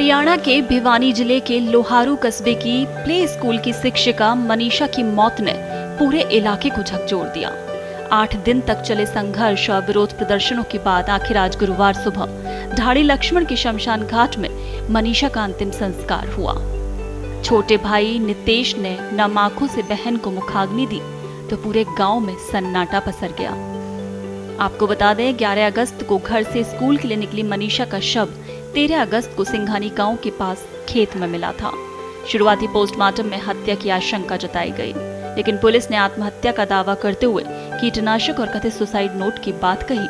हरियाणा के भिवानी जिले के लोहारू कस्बे की प्ले स्कूल की शिक्षिका मनीषा की मौत ने पूरे इलाके को झकझोर दिया। 8 दिन तक चले संघर्ष और विरोध प्रदर्शनों के बाद आखिर आज गुरुवार सुबह ढाड़ी लक्ष्मण के शमशान घाट में मनीषा का अंतिम संस्कार हुआ। छोटे भाई नितेश ने नम आंखों से बहन को मुखाग्नि दी तो पूरे गांव में सन्नाटा पसर गया। आपको बता दें, 11 अगस्त को घर से स्कूल के लिए निकली मनीषा का शव 13 अगस्त को सिंघानी गांव के पास खेत में मिला था। शुरुआती पोस्टमार्टम में हत्या की आशंका जताई गई, लेकिन पुलिस ने आत्महत्या का दावा करते हुए कीटनाशक और कथित सुसाइड नोट की बात कही।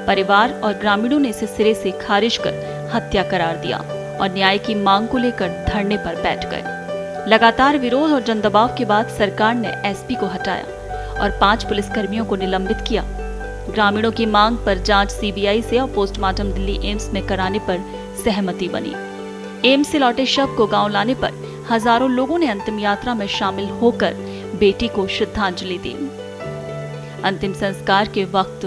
परिवार और ग्रामीणों ने इसे सिरे से खारिज कर हत्या करार दिया और न्याय की मांग को लेकर धरने पर बैठ गए। लगातार विरोध और जनदबाव के बाद सरकार ने एसपी को हटाया और 5 पुलिसकर्मियों को निलंबित किया। ग्रामीणों की मांग पर जांच सीबीआई से और पोस्टमार्टम दिल्ली एम्स में कराने पर सहमति बनी। एम्स से लौटे शव को गांव लाने पर हजारों लोगों ने अंतिम यात्रा में शामिल होकर बेटी को श्रद्धांजलि दी। अंतिम संस्कार के वक्त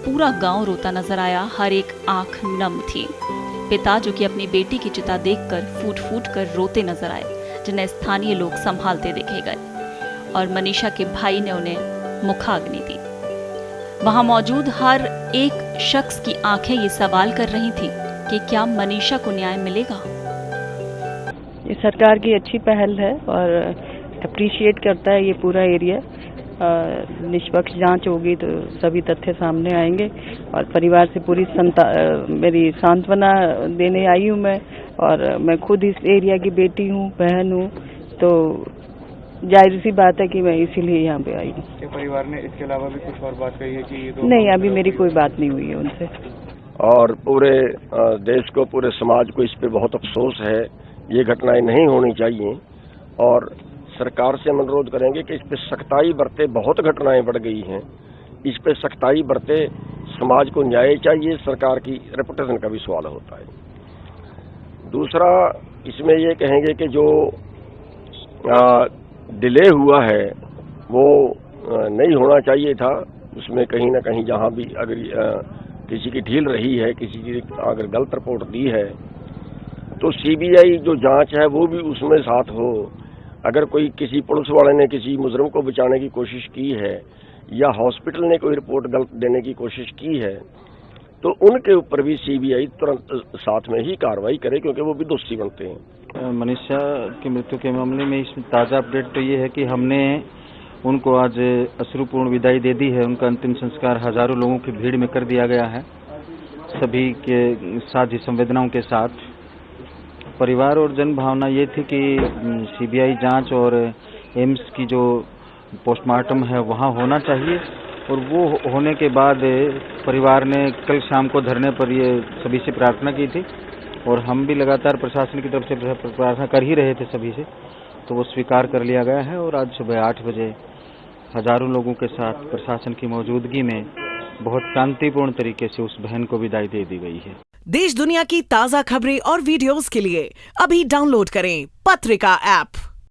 पूरा गांव रोता नजर आया, हर एक आंख नम थी। पिता जो कि अपनी बेटी की चिता देखकर फूट फूट कर रोते नजर आए, जिन्हें स्थानीय लोग संभालते देखे गए, और मनीषा के भाई ने उन्हें मुखाग्नि दी। वहां मौजूद हर एक शख्स की आंखें ये सवाल कर रही थी कि क्या मनीषा को न्याय मिलेगा। ये सरकार की अच्छी पहल है और अप्रिशिएट करता है ये पूरा एरिया। निष्पक्ष जांच होगी तो सभी तथ्य सामने आएंगे और परिवार से पूरी मेरी सांत्वना देने आई हूँ मैं, और मैं खुद इस एरिया की बेटी हूँ, बहन हूँ, तो जाहिर सी बात है कि मैं इसीलिए यहाँ पे आई हूँ। परिवार ने इसके अलावा भी कुछ और बात कही है कि ये नहीं, अभी मेरी कोई बात नहीं हुई है उनसे। और पूरे देश को, पूरे समाज को इस पे बहुत अफसोस है। ये घटनाएं नहीं होनी चाहिए और सरकार से हम अनुरोध करेंगे कि इस पे सख्ताई बरते। बहुत घटनाएं बढ़ गई हैं, इस पे सख्ताई बरते। समाज को न्याय चाहिए, सरकार की रेपुटेशन का भी सवाल होता है। दूसरा, इसमें ये कहेंगे कि जो डिले हुआ है वो नहीं होना चाहिए था। उसमें कहीं ना कहीं जहां भी अगर किसी की ढील रही है, किसी की अगर गलत रिपोर्ट दी है, तो सीबीआई जो जांच है वो भी उसमें साथ हो। अगर कोई किसी पुलिस वाले ने किसी मुजरिम को बचाने की कोशिश की है या हॉस्पिटल ने कोई रिपोर्ट गलत देने की कोशिश की है, तो उनके ऊपर भी सीबीआई तुरंत साथ में ही कार्रवाई करे, क्योंकि वो भी दोषी बनते हैं। मनीषा की मृत्यु के मामले में इसमें ताज़ा अपडेट तो ये है कि हमने उनको आज अश्रुपूर्ण विदाई दे दी है। उनका अंतिम संस्कार हजारों लोगों की भीड़ में कर दिया गया है, सभी के साझी संवेदनाओं के साथ। परिवार और जन भावना ये थी कि सीबीआई जांच और एम्स की जो पोस्टमार्टम है वहाँ होना चाहिए, और वो होने के बाद परिवार ने कल शाम को धरने पर ये सभी से प्रार्थना की थी, और हम भी लगातार प्रशासन की तरफ से प्रार्थना कर ही रहे थे सभी से, तो वो स्वीकार कर लिया गया है। और आज सुबह 8 बजे हजारों लोगों के साथ प्रशासन की मौजूदगी में बहुत शांतिपूर्ण तरीके से उस बहन को विदाई दे दी गई है। देश दुनिया की ताज़ा खबरें और वीडियोस के लिए अभी डाउनलोड करें पत्रिका ऐप।